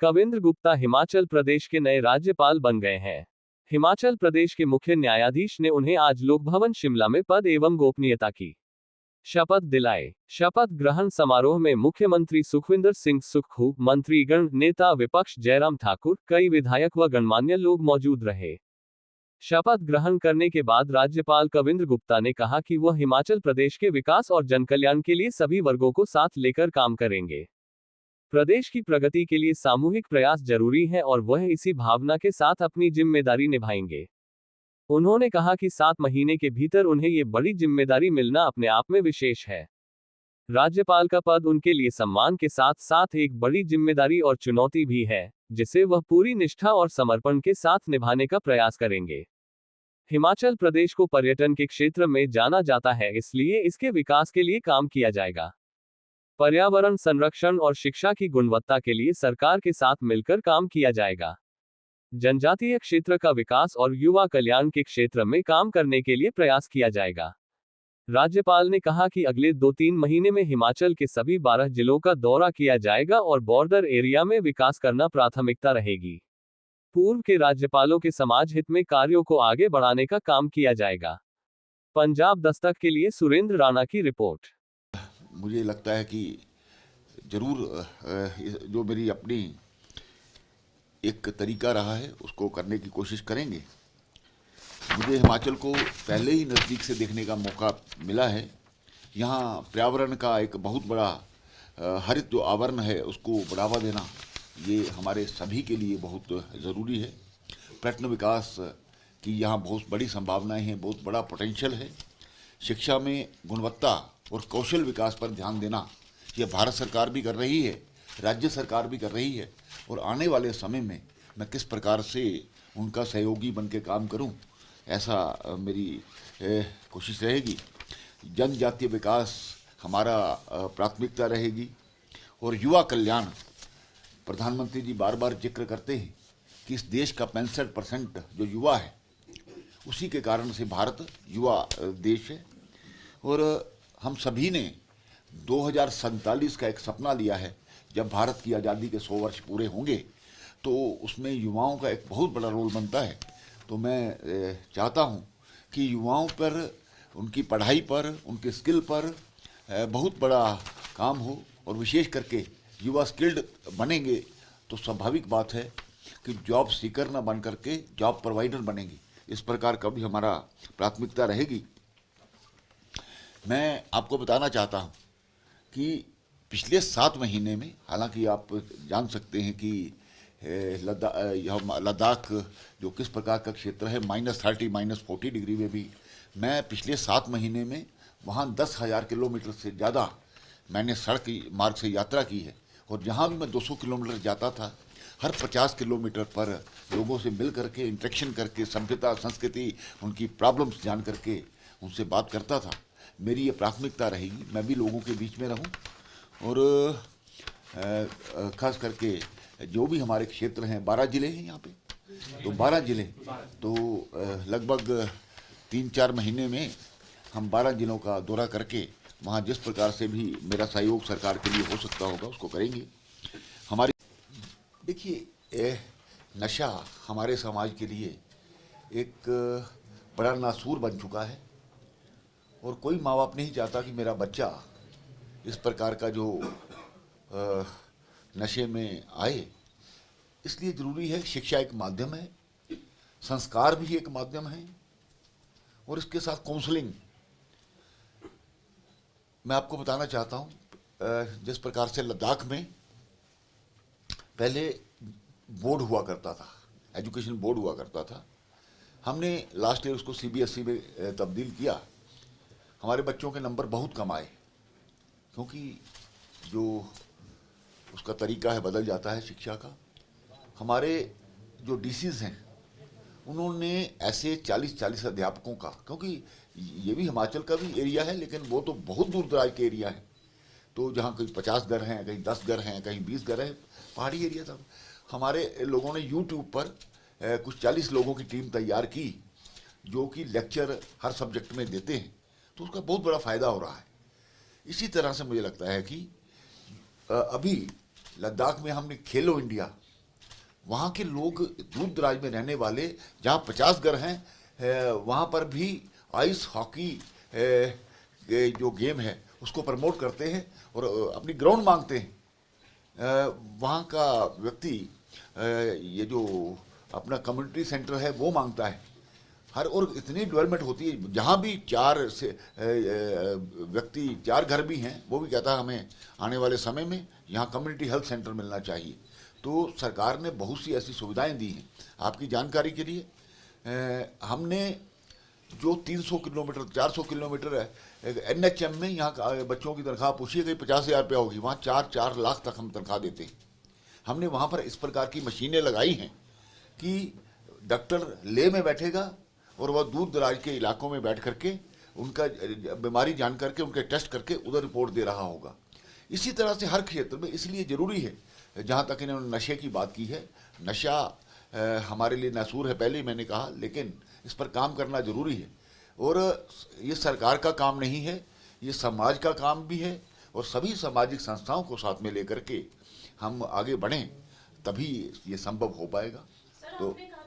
कविंद्र गुप्ता हिमाचल प्रदेश के नए राज्यपाल बन गए हैं। हिमाचल प्रदेश के मुख्य न्यायाधीश ने उन्हें आज लोकभवन शिमला में पद एवं गोपनीयता की शपथ दिलाए। शपथ ग्रहण समारोह में मुख्यमंत्री सुखविंदर सिंह सुक्खू, मंत्रीगण, नेता विपक्ष जयराम ठाकुर, कई विधायक व गणमान्य लोग मौजूद रहे। शपथ ग्रहण करने के बाद राज्यपाल कविंद्र गुप्ता ने कहा कि वह हिमाचल प्रदेश के विकास और जनकल्याण के लिए सभी वर्गों को साथ लेकर काम करेंगे। प्रदेश की प्रगति के लिए सामूहिक प्रयास जरूरी है और वह इसी भावना के साथ अपनी जिम्मेदारी निभाएंगे। उन्होंने कहा कि 7 महीने के भीतर उन्हें ये बड़ी जिम्मेदारी मिलना अपने आप में विशेष है। राज्यपाल का पद उनके लिए सम्मान के साथ साथ एक बड़ी जिम्मेदारी और चुनौती भी है, जिसे वह पूरी निष्ठा और समर्पण के साथ निभाने का प्रयास करेंगे। हिमाचल प्रदेश को पर्यटन के क्षेत्र में जाना जाता है, इसलिए इसके विकास के लिए काम किया जाएगा। पर्यावरण संरक्षण और शिक्षा की गुणवत्ता के लिए सरकार के साथ मिलकर काम किया जाएगा। जनजातीय क्षेत्र का विकास और युवा कल्याण के क्षेत्र में काम करने के लिए प्रयास किया जाएगा। राज्यपाल ने कहा कि अगले 2-3 महीने में हिमाचल के सभी 12 जिलों का दौरा किया जाएगा और बॉर्डर एरिया में विकास करना प्राथमिकता रहेगी। पूर्व के राज्यपालों के समाज हित में कार्यों को आगे बढ़ाने का काम किया जाएगा। पंजाब दस्तक के लिए सुरेंद्र राणा की रिपोर्ट। मुझे लगता है कि जरूर जो मेरी अपनी एक तरीका रहा है उसको करने की कोशिश करेंगे। मुझे हिमाचल को पहले ही नज़दीक से देखने का मौका मिला है। यहाँ पर्यावरण का एक बहुत बड़ा हरित जो आवरण है उसको बढ़ावा देना ये हमारे सभी के लिए बहुत ज़रूरी है। पर्यटन विकास की यहाँ बहुत बड़ी संभावनाएं हैं, बहुत बड़ा पोटेंशियल है। शिक्षा में गुणवत्ता और कौशल विकास पर ध्यान देना ये भारत सरकार भी कर रही है, राज्य सरकार भी कर रही है और आने वाले समय में मैं किस प्रकार से उनका सहयोगी बन के काम करूं, ऐसा मेरी कोशिश रहेगी। जनजातीय विकास हमारा प्राथमिकता रहेगी और युवा कल्याण, प्रधानमंत्री जी बार बार जिक्र करते हैं कि इस देश का 65% जो युवा है उसी के कारण से भारत युवा देश है। और हम सभी ने 2047 का एक सपना लिया है, जब भारत की आज़ादी के 100 वर्ष पूरे होंगे तो उसमें युवाओं का एक बहुत बड़ा रोल बनता है। तो मैं चाहता हूं कि युवाओं पर, उनकी पढ़ाई पर, उनके स्किल पर बहुत बड़ा काम हो और विशेष करके युवा स्किल्ड बनेंगे तो स्वाभाविक बात है कि जॉब सीकर ना बन करके जॉब प्रोवाइडर बनेंगे। इस प्रकार का भी हमारा प्राथमिकता रहेगी। मैं आपको बताना चाहता हूं कि पिछले 7 महीने में, हालांकि आप जान सकते हैं कि लद्दाख जो किस प्रकार का क्षेत्र है, -30 -40 डिग्री में भी मैं पिछले 7 महीने में वहाँ 10,000 किलोमीटर से ज़्यादा मैंने सड़क मार्ग से यात्रा की है। और जहाँ भी मैं 200 किलोमीटर जाता था, हर 50 किलोमीटर पर लोगों से मिल करके, इंटरेक्शन करके, सभ्यता, संस्कृति, उनकी प्रॉब्लम्स जान करके उनसे बात करता था। मेरी ये प्राथमिकता रहेगी, मैं भी लोगों के बीच में रहूं। और खास करके जो भी हमारे क्षेत्र हैं, 12 जिले हैं यहाँ पे, तो 12 जिले, तो लगभग 3-4 महीने में हम 12 जिलों का दौरा करके वहाँ जिस प्रकार से भी मेरा सहयोग सरकार के लिए हो सकता होगा उसको करेंगे। हमारी देखिए, नशा हमारे समाज के लिए एक बड़ा नासूर बन चुका है और कोई माँ बाप नहीं चाहता कि मेरा बच्चा इस प्रकार का जो नशे में आए। इसलिए ज़रूरी है, शिक्षा एक माध्यम है, संस्कार भी एक माध्यम है और इसके साथ काउंसलिंग। मैं आपको बताना चाहता हूँ, जिस प्रकार से लद्दाख में पहले बोर्ड हुआ करता था, एजुकेशन बोर्ड हुआ करता था, हमने लास्ट ईयर उसको CBSE में तब्दील किया। हमारे बच्चों के नंबर बहुत कम आए क्योंकि जो उसका तरीका है बदल जाता है शिक्षा का। हमारे जो DCs हैं उन्होंने ऐसे 40-40 अध्यापकों का, क्योंकि ये भी हिमाचल का भी एरिया है लेकिन वो तो बहुत दूर दराज के एरिया है, तो जहाँ कहीं 50 घर हैं, कहीं 10 घर हैं, कहीं 20 घर हैं, पहाड़ी एरिया था। हमारे लोगों ने YouTube पर कुछ 40 लोगों की टीम तैयार की जो कि लेक्चर हर सब्जेक्ट में देते हैं, तो उसका बहुत बड़ा फ़ायदा हो रहा है। इसी तरह से मुझे लगता है कि अभी लद्दाख में हमने खेलो इंडिया वहाँ के लोग दूर दराज में रहने वाले, जहाँ 50 घर हैं, वहाँ पर भी आइस हॉकी ये जो गेम है उसको प्रमोट करते हैं और अपनी ग्राउंड मांगते हैं। वहाँ का व्यक्ति ये जो अपना कम्युनिटी सेंटर है वो मांगता है। हर और इतनी डेवलपमेंट होती है, जहाँ भी 4 से व्यक्ति 4 घर भी हैं, वो भी कहता है हमें आने वाले समय में यहाँ कम्युनिटी हेल्थ सेंटर मिलना चाहिए। तो सरकार ने बहुत सी ऐसी सुविधाएं दी हैं। आपकी जानकारी के लिए हमने जो 300 किलोमीटर 400 किलोमीटर है NHM में, यहाँ बच्चों की तनख्वाह पूछिए गई 50,000 रुपया होगी, वहाँ 4 लाख तक हम तनख्वाह देते हैं। हमने वहाँ पर इस प्रकार की मशीनें लगाई हैं कि डॉक्टर ले में बैठेगा और वह दूर दराज के इलाकों में बैठ करके उनका बीमारी जान करके उनके टेस्ट करके उधर रिपोर्ट दे रहा होगा। इसी तरह से हर क्षेत्र में, इसलिए ज़रूरी है, जहाँ तक इन्होंने नशे की बात की है, नशा हमारे लिए नासूर है, पहले ही मैंने कहा, लेकिन इस पर काम करना ज़रूरी है। और ये सरकार का काम नहीं है, ये समाज का काम भी है, और सभी सामाजिक संस्थाओं को साथ में लेकर के हम आगे बढ़ें, तभी ये संभव हो पाएगा। सर, तो आपने कहा